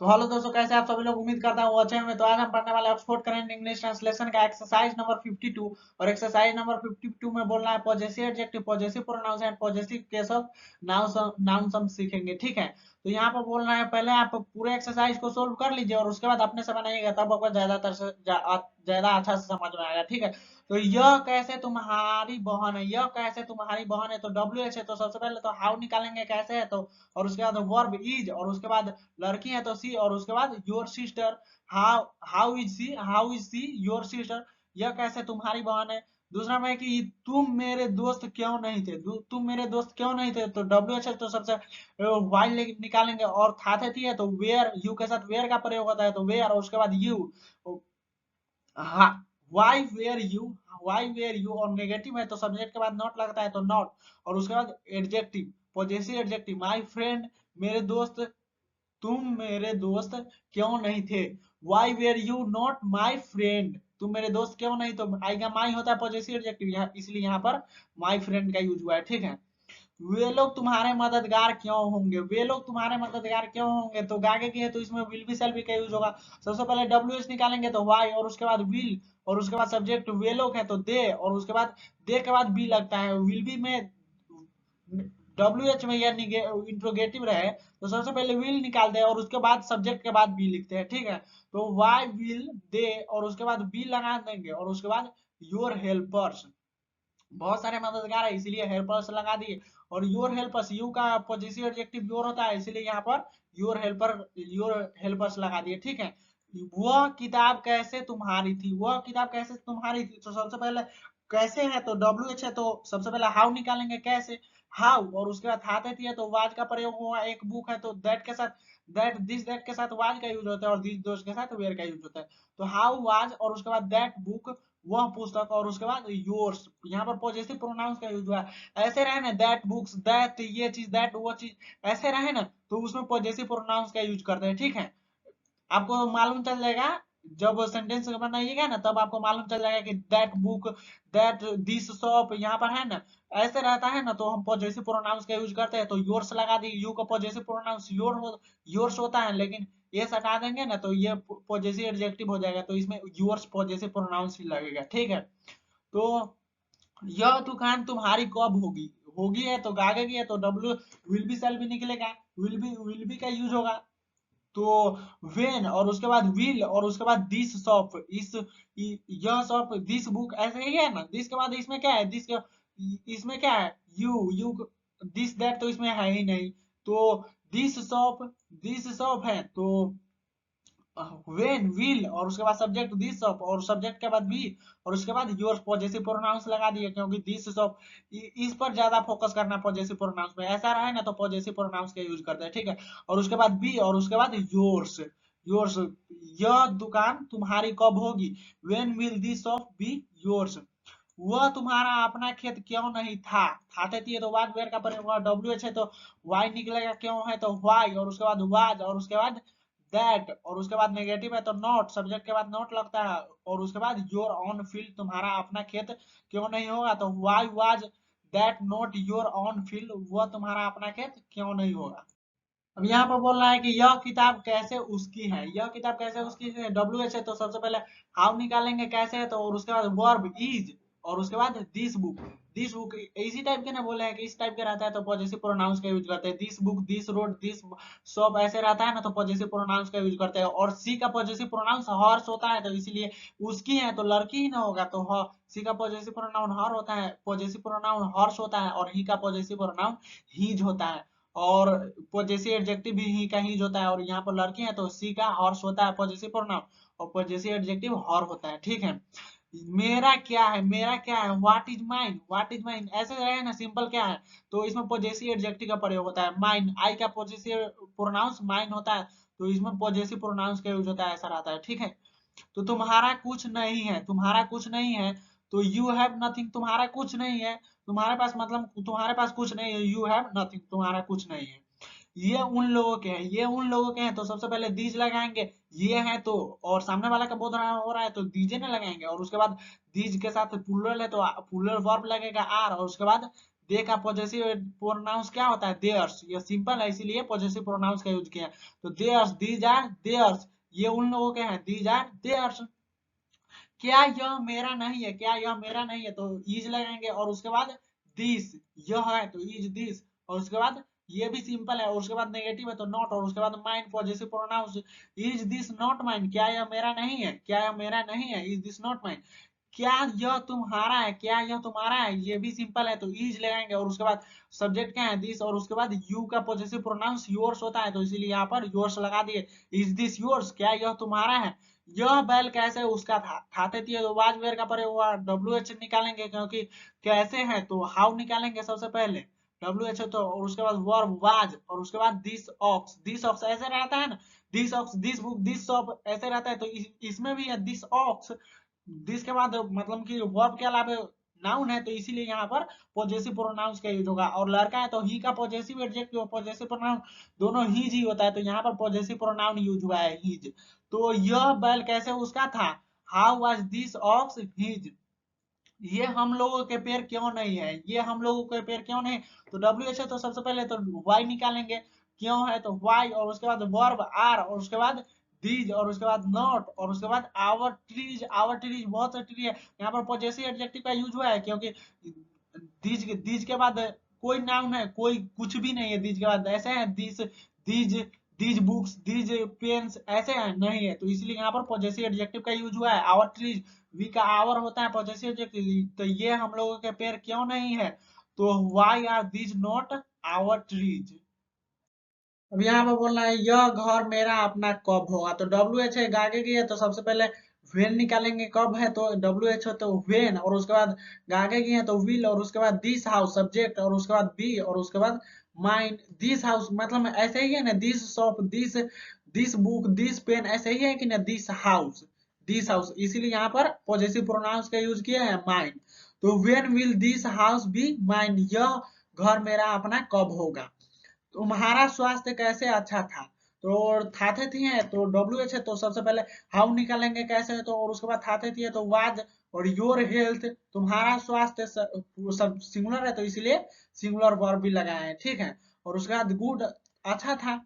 तो हेलो दोस्तों, कैसे आप सभी लोग? उम्मीद करता हूँ अच्छे होंगे। तो आज हम पढ़ने वाले ऑक्सफोर्ड करंट इंग्लिश ट्रांसलेशन का एक्सरसाइज नंबर 52। और एक्सरसाइज नंबर 52 में बोलना है possessive adjective, possessive pronouns and possessive case of noun हम सीखेंगे। ठीक है, तो यहाँ पर बोलना है, पहले आप पूरे एक्सरसाइज को सोल्व कर लीजिए और उसके बाद अपने से बनाइएगा, तब आपको ज्यादा अच्छा से समझ में आएगा। ठीक है, तो यह कैसे तुम्हारी बहन है, यह कैसे तुम्हारी बहन है, तो WH है, तो सबसे पहले तो हाउ निकालेंगे, कैसे है तो, और उसके बाद वर्ब इज, और उसके बाद लड़की है तो सी, और उसके बाद your sister, how how is see your sister, यह कैसे तुम्हारी बहन है। दूसरा में कि तुम मेरे दोस्त क्यों नहीं थे, तुम मेरे दोस्त क्यों नहीं थे, तो WH है, तो सबसे वाई निकालेंगे, और था थी है तो वेयर, यू के साथ वेयर का प्रयोग होता है तो वेयर, और उसके बाद यू, हाँ, वाई वेयर यू, और नेगेटिव है तो सब्जेक्ट के बाद नॉट लगता है तो नॉट, और उसके बाद adjective, possessive adjective, my friend, मेरे दोस्त, तुम मेरे दोस्त क्यों नहीं थे। Why were you not my friend, तुम मेरे दोस्त क्यों नहीं, तो आएगा माई होता है पॉजेसिव एडजेक्टिव, यहाँ इसलिए यहाँ पर माई फ्रेंड का यूज हुआ है। ठीक है, वे लोग तुम्हारे मददगार क्यों होंगे, वे लोग तुम्हारे मददगार क्यों होंगे, तो गागे की है तो इसमें विल बी शैल बी का यूज होगा। सबसे पहले WH निकालेंगे तो वाई, और उसके बाद विल, और उसके बाद सब्जेक्ट वे लोग है तो दे, और उसके बाद दे के बाद बी लगता है। विल बी में WH में या इंट्रोगेटिव रहे तो सबसे पहले विल निकालते हैं और उसके बाद सब्जेक्ट के बाद बी लिखते हैं। ठीक है, तो वाई विल दे, और उसके बाद बी लगा देंगे, और उसके बाद योर हेल्पर्स, बहुत सारे मददगार है इसीलिए हेल्पर्स लगा दिए, और योर हेल्पर्स, यू का पॉजिटिव एडजेक्टिव योर होता है इसीलिए यहाँ पर योर हेल्पर्स लगा दिए। ठीक है, वह किताब कैसे तुम्हारी थी, वह किताब कैसे तुम्हारी थी, तो सबसे पहले कैसे है तो WH है, तो सबसे पहले हाउ निकालेंगे, कैसे हाउ, और उसके बाद हाथ है तो वाज का प्रयोग हुआ, एक बुक है तो दैट के साथ, दैट के साथ वाज का यूज होता है, और दिस दोस्त के साथ वेयर का यूज होता है। तो हाउ वाज, और उसके बाद दैट बुक, वह पुस्तक, और उसके बाद योर्स, यहाँ पर पॉजिटिव प्रोनाउंस का यूज हुआ है। ऐसे रहे ना, दैट बुक्स, दैट ये चीज, दैट वो चीज, ऐसे रहे ना तो उसमें पॉजिटिव प्रोनाउंस का यूज करते हैं। ठीक है, आपको मालूम चल जाएगा, जब सेंटेंस बनाइएगा ना तब आपको मालूम चल जाएगा कि that book, that this shop, यहाँ पर है ना ऐसे रहता है ना तो हम पॉजेसिव प्रोनाउंस का यूज करते हैं, तो योर्स लगा दी, यू का पॉजेसिव प्रोनाउंस योर्स होता है, लेकिन ये हटा देंगे ना तो ये पॉजेसिव एडजेक्टिव हो जाएगा, तो इसमें योर्स पॉजेसिव प्रोनाउंस ही लगेगा। ठीक है, तो यह दुकान तुम्हारी कब होगी, होगी है तो गागेगी है तो विल बी शैल बी निकलेगा, विल बी का यूज होगा, तो वेन, और उसके बाद विल, और उसके बाद दिस शॉप, यह शॉप, दिस बुक, ऐसे ही है ना। दिस के बाद इसमें क्या है, इसमें क्या है, यू दिस दैट तो इसमें है ही नहीं, तो दिस शॉप है तो वेन विल, और उसके बाद सब्जेक्ट दिस शॉप, और सब्जेक्ट के बाद बी, और उसके बाद योर पॉजेसिव प्रोनाउंस लगा दिए, क्योंकि दिस शॉप, इस पर ज्यादा फोकस करना पॉजेसिव प्रोनाउंस में, ऐसा रहे ना तो पॉजेसिव प्रोनाउंस का यूज करते हैं। ठीक है, और उसके बाद बी, और उसके बाद योर्स, योर्स, यह दुकान तुम्हारी कब होगी, when will this shop be yours. वह तुम्हारा अपना खेत क्यों नहीं था, थाते थी तो वाज वेयर का प्रयोग हुआ, WH है तो वाई निकलेगा, क्यों है तो वाई, और उसके बाद वाज, और उसके बाद दैट, और उसके बाद नेगेटिव है तो नॉट, सब्जेक्ट के बाद नॉट लगता है, और उसके बाद योर ऑन फील्ड, तुम्हारा अपना खेत क्यों नहीं होगा, तो why was that not your on field, वह तुम्हारा अपना खेत क्यों नहीं होगा। अब यहाँ पर बोल रहा है कि यह किताब कैसे उसकी है, यह किताब कैसे उसकी है, WH है तो सबसे पहले हाउ निकालेंगे, कैसे है तो, और उसके बाद वर्ब इज, और उसके बाद दिस बुक इसी टाइप के ना बोले हैं कि इस टाइप के रहता है तो पॉजिटिव प्रोनाउंस का यूज करते हैं, this book, this road, this shop, ऐसे रहता है ना तो पॉजिटिव प्रोनाउंस का यूज करते हैं, और सी का पॉजिटिव प्रोनाउंस हर्ष होता है तो इसीलिए उसकी है तो लड़की ही ना होगा, तो सी का पॉजिटिव प्रोनाउन हर होता है, पॉजिटिव प्रोनाउन हर्ष होता है, और ही का पॉजिटिव प्रोनाउन हीज होता है, और पॉजेसिव एडजेक्टिव भी ही का हीज होता है, और यहाँ पर लड़की है तो सी का हर्ष होता है पॉजेसिव प्रोनाउन, और पॉजेसिव एडजेक्टिव हर होता है। ठीक है, मेरा क्या है, व्हाट इज माइन, ऐसे रहे ना सिंपल क्या है, तो इसमें पॉजेसिव एडजेक्टिव का प्रयोग होता है, माइन, आई का पॉजेसिव प्रोनाउंस माइन होता है, तो इसमें पॉजेसिव प्रोनाउंस का यूज होता है, ऐसा रहता है। ठीक है, तो तुम्हारा कुछ नहीं है, तुम्हारा कुछ नहीं है, तो यू हैव नथिंग, तुम्हारा कुछ नहीं है, तुम्हारे पास मतलब तुम्हारे पास कुछ नहीं है, यू हैव नथिंग, तुम्हारा कुछ नहीं है। ये उन लोगों के हैं, ये उन लोगों के हैं, तो सबसे पहले दीज लगाएंगे, ये है तो, और सामने वाला का बोध रहा हो रहा है तो दीजे ने लगाएंगे, और उसके बाद दीज के साथ प्लूरल है तो प्लूरल वर्ब लगेगा आर, और उसके बाद दे का पॉजेसिव प्रोनाउंस क्या होता है? देयर्स। ये सिंपल है, इसीलिए पॉजेसिव प्रोनाउंस का यूज किया। तो देयर्स, दीज आर देयर्स, ये उन लोगों के हैं, दीज आर देयर्स। क्या यह मेरा नहीं है? क्या यह मेरा नहीं है? तो इज लगाएंगे और उसके बाद दिस, यह है तो इज दिस, और उसके बाद ये भी सिंपल है, और उसके बाद नेगेटिव है तो नॉट, और उसके बाद mine positive pronouns, is this not mine? क्या यह मेरा नहीं है? क्या यह मेरा नहीं है? Is this not mine? क्या यह तुम्हारा है? क्या यह तुम्हारा है? ये भी सिंपल है, तो इज लगाएंगे और उसके बाद सब्जेक्ट क्या है? दिस, और उसके बाद यू का पॉजिटिव प्रोनाउंस योर्स होता है, तो इसीलिए यहाँ पर योर्स लगा दिए। Is this yours? क्या यह तुम्हारा है? यह बैल कैसे उसका था? थाते थी तो वाज वेयर का परे हुआ डब्ल्यू एच निकालेंगे, क्योंकि कैसे है तो हाउ निकालेंगे सबसे पहले, डब्ल्यू एच तो, और उसके बाद वर्ब वाज, और उसके बाद दिस ऑक्स ऐसे रहता है ना, this ox, this book, this shop ऐसे रहता है, तो इसमें भी है दिस ऑक्स। दिस के बाद मतलब कि वर्ब के अलावा नाउन है, तो इसीलिए यहाँ पर पॉजेसिव प्रोनाउंस का यूज होगा। और लड़का है तो ही का पॉजेसिव एडजेक्टिव और पॉजेसिव प्रोनाउन दोनों हीज ही होता है, तो यहाँ पर पॉजेसिव प्रोनाउन यूज हुआ है, हीज। तो यह बैल कैसे उसका था? How was this ox his? ये हम लोगों के पैर क्यों नहीं है? ये हम लोगों के पैर क्यों नहीं? तो डब्ल्यू एच है तो सबसे पहले तो वाई निकालेंगे, क्यों है तो वाई, और उसके बाद वर्ब आर, और उसके बाद दीज, और उसके बाद नॉट, और उसके बाद आवर ट्रीज। आवर ट्रीज बहुत से ट्री है, यहाँ पर पॉजेसिव एडजेक्टिव का यूज हुआ है, क्योंकि दीज के बाद कोई नाउन है, कोई कुछ भी नहीं है दीज के बाद, ऐसे है these, these, these books, these pens, ऐसे है नहीं है, तो इसलिए यहाँ पर पॉजेसिव एडजेक्टिव का यूज हुआ है। आवर ट्रीज, वी का आवर होता है पॉजेसिव एडजेक्टिव, तो ये हम लोगों के पेड़ क्यों नहीं है? तो why are these not our trees? अब यहाँ पर बोलना है यह घर मेरा अपना कब होगा, तो डब्ल्यू एच है आगे की है, तो सबसे पहले वेन निकालेंगे, कब है तो डब्ल्यू एच हो तो वेन, और उसके बाद आगे की है तो विल, और उसके बाद दिस हाउस सब्जेक्ट, और उसके बाद बी, और उसके बाद माइंड। दिस हाउस मतलब ऐसे ही है ना, this shop, this, this book, this pen, ऐसे ही है कि ना, दिस हाउस, दिस हाउस, इसीलिए यहाँ पर पॉजेसिव प्रोनाउंस का यूज किया है माइंड। तो when will this house be mind? यह घर मेरा अपना कब होगा? तुम्हारा स्वास्थ्य कैसे अच्छा था? तो थाथे थी है तो डब्ल्यू एच है, तो सबसे पहले हाउ निकालेंगे कैसे, तो और उसके बाद थाथे थी है तो वाज, और योर हेल्थ, तुम्हारा स्वास्थ्य सब सिंगुलर है, तो इसीलिए सिंगुलर वर्ब भी लगाए हैं, ठीक है। और उसके बाद गुड, अच्छा था।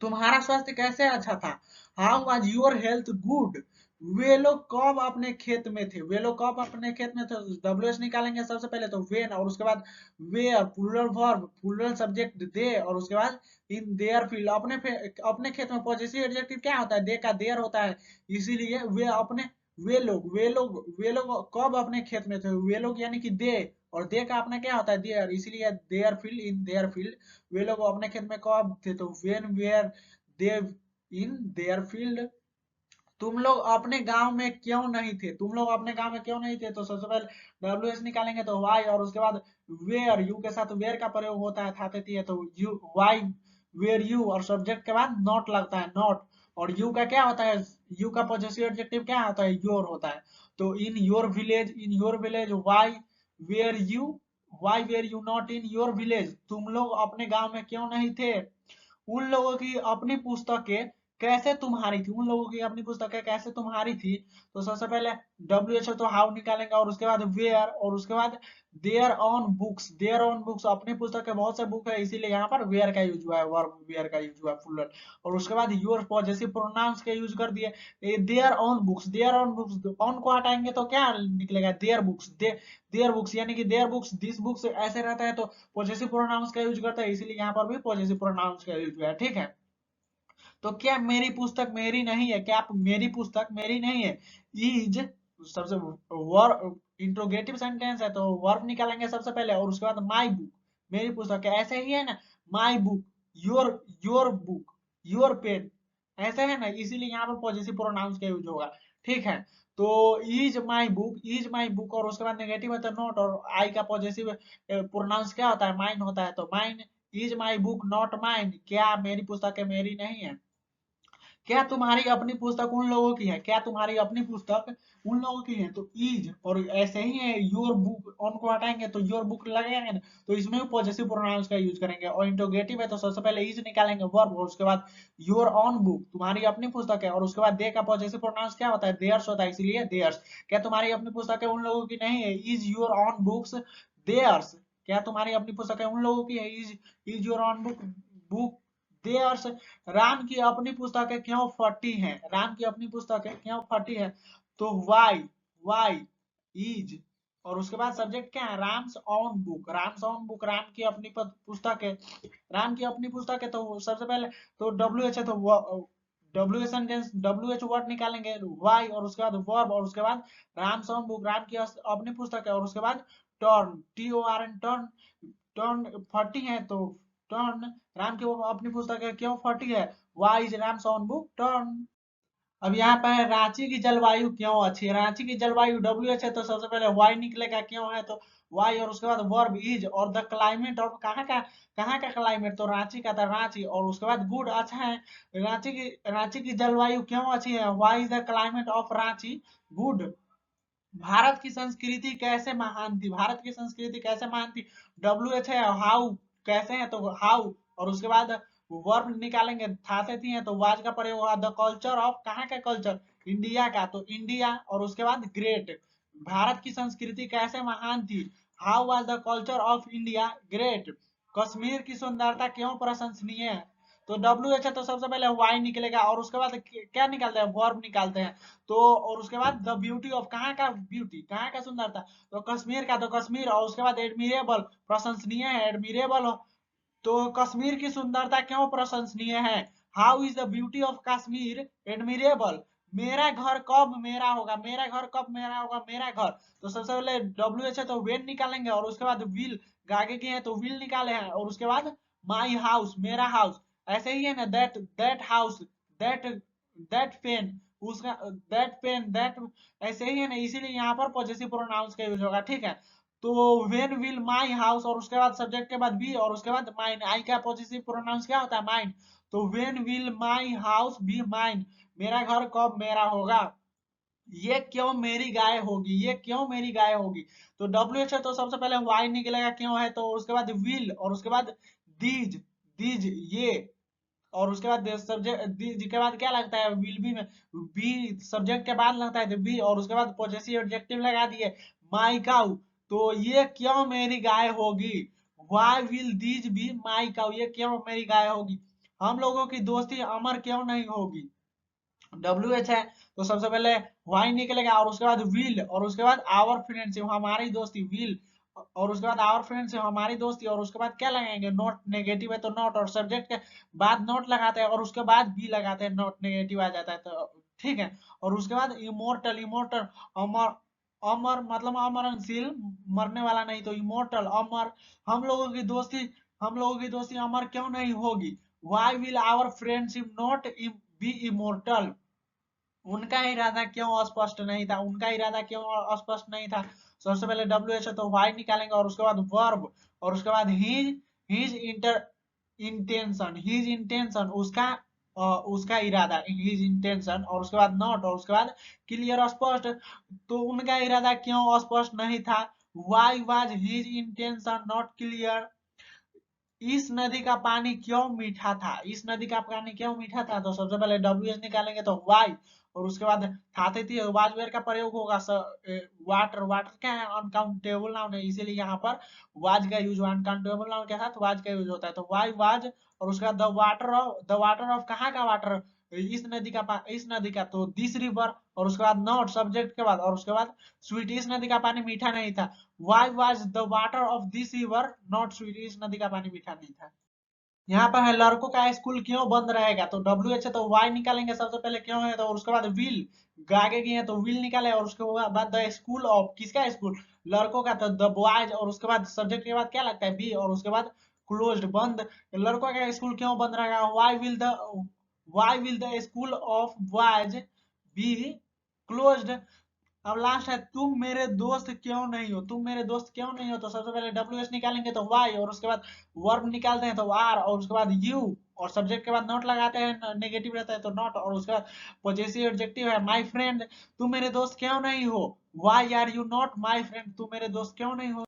तुम्हारा स्वास्थ्य कैसे अच्छा था? How was your health good? वे लोग कब अपने खेत में थे? वे लोग कब अपने खेत में थे? डब्ल्यू एच निकालेंगे सबसे पहले तो वेन, और उसके बाद were plural verb, plural subject they, और उसके बाद इन देयर फील्ड, अपने खेत में पॉजिटिव एडजेक्टिव क्या होता है? दे का देयर होता है, इसीलिए वे अपने, वे लोग कब अपने खेत में थे? वे लोग यानी कि दे, और दे का अपना क्या होता है? देयर, इसीलिए their field, in their field. वे लोग अपने खेत में कब थे? तो when were they in their field. तुम लोग अपने गांव में क्यों नहीं थे? तुम लोग अपने गांव में क्यों नहीं थे? तो सबसे पहले डब्ल्यू एस निकालेंगे तो वाई, और उसके बाद वेयर, यू के साथ वेयर का प्रयोग होता है, था है तो यू वाई वेयर यू, और सब्जेक्ट के बाद नॉट लगता है, नॉट। और यू का क्या होता है? यू का पॉजेसिव एडजेक्टिव क्या होता है? योर होता है। तो in your village why were you, why were you not in your village? तुम लोग अपने गांव में क्यों नहीं थे? उन लोगों की अपनी पुस्तकें कैसे तुम्हारी थी? उन लोगों की अपनी पुस्तकें कैसे तुम्हारी थी? तो सबसे पहले डब्ल्यू एच तो हाउ निकालेंगे, और उसके बाद वेयर, और उसके बाद their own books, their own books, अपनी पुस्तकें बहुत से बुक है, इसीलिए यहाँ पर वेयर का यूज हुआ है, वर्ब वेयर का यूज हुआ है, प्लूरल। और उसके बाद योर पॉजेसिव प्रोनाउंस का यूज कर दिए, their own books, their own books, own को हटाएंगे तो क्या निकलेगा? देयर बुक्स, देयर बुक्स, यानी कि देयर बुक्स, दिस बुक्स ऐसे रहता है, तो पॉजेसिव प्रोनाउंस का यूज करता है, इसीलिए यहाँ पर भी पॉजेसिव प्रोनाउंस का यूज हुआ है, ठीक है। तो क्या मेरी पुस्तक मेरी नहीं है? क्या मेरी पुस्तक मेरी नहीं है? इज सबसे वर्ब इंट्रोगेटिव सेंटेंस है, तो वर्ब निकालेंगे सबसे पहले, और उसके बाद माई बुक, मेरी पुस्तक है, ऐसे ही है ना, my book, your your book, your pen, ऐसे है ना, इसीलिए यहाँ पर पॉजिटिव प्रोनाउंस का यूज होगा, ठीक है। तो इज माई बुक, और उसके बाद नेगेटिव है तो नॉट, और आई का पॉजिटिव प्रोनाउंस क्या होता है? माइन होता है, तो mine, is my book not mine? क्या मेरी पुस्तक मेरी नहीं है? क्या तुम्हारी अपनी पुस्तक उन लोगों की है? क्या तुम्हारी अपनी पुस्तक उन लोगों की है? तो इज, और ऐसे ही है योर बुक, ऑन को हटाएंगे तो योर बुक लगेंगे ना, तो इसमें भी पॉजिटिव प्रोनाउंस का यूज करेंगे। और इंट्रोगेटिव है तो सबसे पहले इज निकालेंगे वर्ब, और उसके बाद योर ऑन बुक, तुम्हारी अपनी पुस्तक है, और उसके बाद दे का पॉजिटिव प्रोनाउंस क्या होता है? देयर्स होता है, इसीलिए देयर्स। क्या तुम्हारी अपनी पुस्तक है उन लोगों की नहीं है? Is your own books theirs? क्या तुम्हारी अपनी पुस्तक है? उन लोगों की है। Is your own book theirs. Ram की अपनी पुस्तक है क्यों फटी है? राम की अपनी पुस्तक है क्यों फटी है? तो वाई इज, और उसके बाद सब्जेक्ट क्या है? Ram's own book. Ram's own book Ram की अपनी पुस्तक है। राम की अपनी पुस्तक है तो सबसे पहले तो डब्ल्यू एच है तो W H sentence, W H word निकालेंगे, वाई और उसके बाद वर्ब और उसके बाद राम्स ऑन बुक राम की अपनी पुस्तक है और उसके बाद torn, T O R N torn. Torn फटी है तो टर्न। राम की अपनी पुस्तक है क्यों फटी है? Why is Ram's own book torn. अब यहाँ पे है रांची की जलवायु क्यों अच्छी है? रांची की जलवायु डब्ल्यू एच है तो सबसे पहले वाई निकलेगा, क्यों है तो वाई और उसके बाद वर्ब इज, और द क्लाइमेट ऑफ कहाँ का क्लाइमेट? तो रांची का था, रांची और उसके बाद गुड अच्छा है। रांची की जलवायु क्यों अच्छी है? Why is the climate of Ranchi good. Bharat की संस्कृति कैसे महान थी? भारत की संस्कृति कैसे महान थी? डब्ल्यू एच है, हाउ कैसे है तो हाउ, और उसके बाद वर्ब निकालेंगे, था से थी है तो वाज का प्रयोग होगा। द कल्चर ऑफ कहाँ का कल्चर? इंडिया का, तो इंडिया और उसके बाद ग्रेट। भारत की संस्कृति कैसे महान थी? How was the culture of India great. Kashmir की सुंदरता क्यों प्रशंसनीय है? तो डब्ल्यू एच है तो सबसे पहले वाई निकलेगा और उसके बाद क्या निकालते हैं? वर्ब निकालते हैं। तो और उसके बाद द ब्यूटी ऑफ कहाँ का ब्यूटी, कहाँ का सुंदरता? तो कश्मीर का, तो कश्मीर और उसके बाद एडमिरेबल प्रशंसनीय है, एडमिरेबल हो। तो कश्मीर की सुंदरता क्यों प्रशंसनीय है? How is the beauty of Kashmir admirable. मेरा घर कब मेरा होगा? मेरा घर कब मेरा होगा? मेरा घर। तो सबसे पहले डब्ल्यू एच है तो वेन निकालेंगे और उसके बाद विल, आगे की है तो विल निकाले हैं और उसके बाद माई हाउस मेरा हाउस। ऐसे ही है ना, that house, that that pain, उसका दैट पेन दैट, ऐसे ही है ना, इसीलिए यहाँ पर पॉजिटिव प्रोनाउंस का यूज होगा, ठीक है। तो व्हेन विल माई हाउस और उसके बाद सब्जेक्ट के बाद बी और उसके बाद माइन, आई का पॉजिटिव प्रोनाउंस क्या होता है? माइन। तो when will my house be mine, मेरा घर कब मेरा होगा? ये क्यों मेरी गाय होगी, ये क्यों मेरी गाय होगी? तो डब्ल्यू एच है तो सबसे पहले वाई निकलेगा, क्यों है तो उसके बाद विल और उसके बाद दीज, दीज ये, और उसके बाद सब्जेक्ट दीज के बाद क्या लगता है? विल बी में बी सब्जेक्ट के बाद लगता है तो बी और उसके बाद पॉजेसिव एडजेक्टिव लगा दिए, माई काउ। तो ये क्यों मेरी गाय होगी? Why will these be my cow, ये क्यों मेरी गाय होगी? हम लोगों की दोस्ती अमर क्यों नहीं होगी? डब्ल्यू एच है तो सबसे पहले वाई निकलेगा और उसके बाद विल और उसके बाद आवर फ्रेंडशिप हमारी दोस्ती, विल और उसके बाद आवर फ्रेंडशिप हमारी दोस्ती और उसके बाद क्या लगाएंगे? नॉट, नेगेटिव है तो नॉट, और सब्जेक्ट के बाद नॉट लगाते हैं और उसके बाद बी लगाते हैं, नॉट नेगेटिव आ जाता है तो ठीक है। और उसके बाद इमोर्टल, इमोर्टल अमर, अमर मतलब अमरनशील, मरने वाला नहीं, तो इमोर्टल अमर। हम लोगों की दोस्ती, हम लोगों की दोस्ती अमर क्यों नहीं होगी? Why will our friendship not be immortal. उनका इरादा क्यों अस्पष्ट नहीं था? उनका इरादा क्यों अस्पष्ट नहीं था? सबसे पहले डब्ल्यू एच तो वाई निकालेंगे और उसके बाद वर्ब और उसके बाद his inter intention, his intention उसका इरादा, हिज इंटेंशन और उसके बाद नॉट और उसके बाद क्लियर स्पष्ट। तो उनका इरादा क्यों अस्पष्ट नहीं था? Why was his intention not clear. इस नदी का पानी क्यों मीठा था? इस नदी का पानी क्यों मीठा था? तो सबसे पहले डब्ल्यू एच निकालेंगे तो वाई और उसके बाद थाते थी वाज वेयर का प्रयोग होगा। वाटर, वाटर क्या है? अनकाउंटेबल नाउन है, इसीलिए यहाँ पर वाज का यूज, अनकाउंटेबल नाउन के साथ वाज का यूज होता है। तो वाई वाज और उसके बाद द वाटर ऑफ कहाँ का वाटर? इस नदी का, तो दिस रिवर और उसके बाद नॉट सब्जेक्ट के बाद और उसके बाद स्वीट, इस नदी का पानी मीठा नहीं था। Why was the water of this river not sweet, इस नदी का पानी मीठा नहीं था। यहाँ पर है लड़कों का स्कूल क्यों बंद रहेगा? तो डब्ल्यू एच है तो वाई निकालेंगे सबसे पहले, क्यों है तो उसके बाद विल, आगे की है तो विल निकाले और उसके बाद द स्कूल ऑफ, किसका स्कूल? लड़कों का, तो द बॉयज और उसके बाद सब्जेक्ट के बाद क्या लगता है? बी और उसके बाद क्लोज्ड बंद। लड़कों का स्कूल क्यों बंद रहेगा? Why will the school of boys be closed. अब लास्ट है तुम मेरे दोस्त क्यों नहीं हो? तुम मेरे दोस्त क्यों नहीं हो? तो सबसे पहले डब्ल्यू एच निकालेंगे तो वाई और उसके बाद वर्ब निकालते हैं तो आर और उसके बाद यू और सब्जेक्ट के बाद नॉट लगाते हैं, नेगेटिव रहता है तो नॉट और उसके बाद पॉजेसिव एडजेक्टिव है माय फ्रेंड, तुम मेरे दोस्त क्यों नहीं हो? Why are you not my friend, तुम मेरे दोस्त क्यों नहीं हो?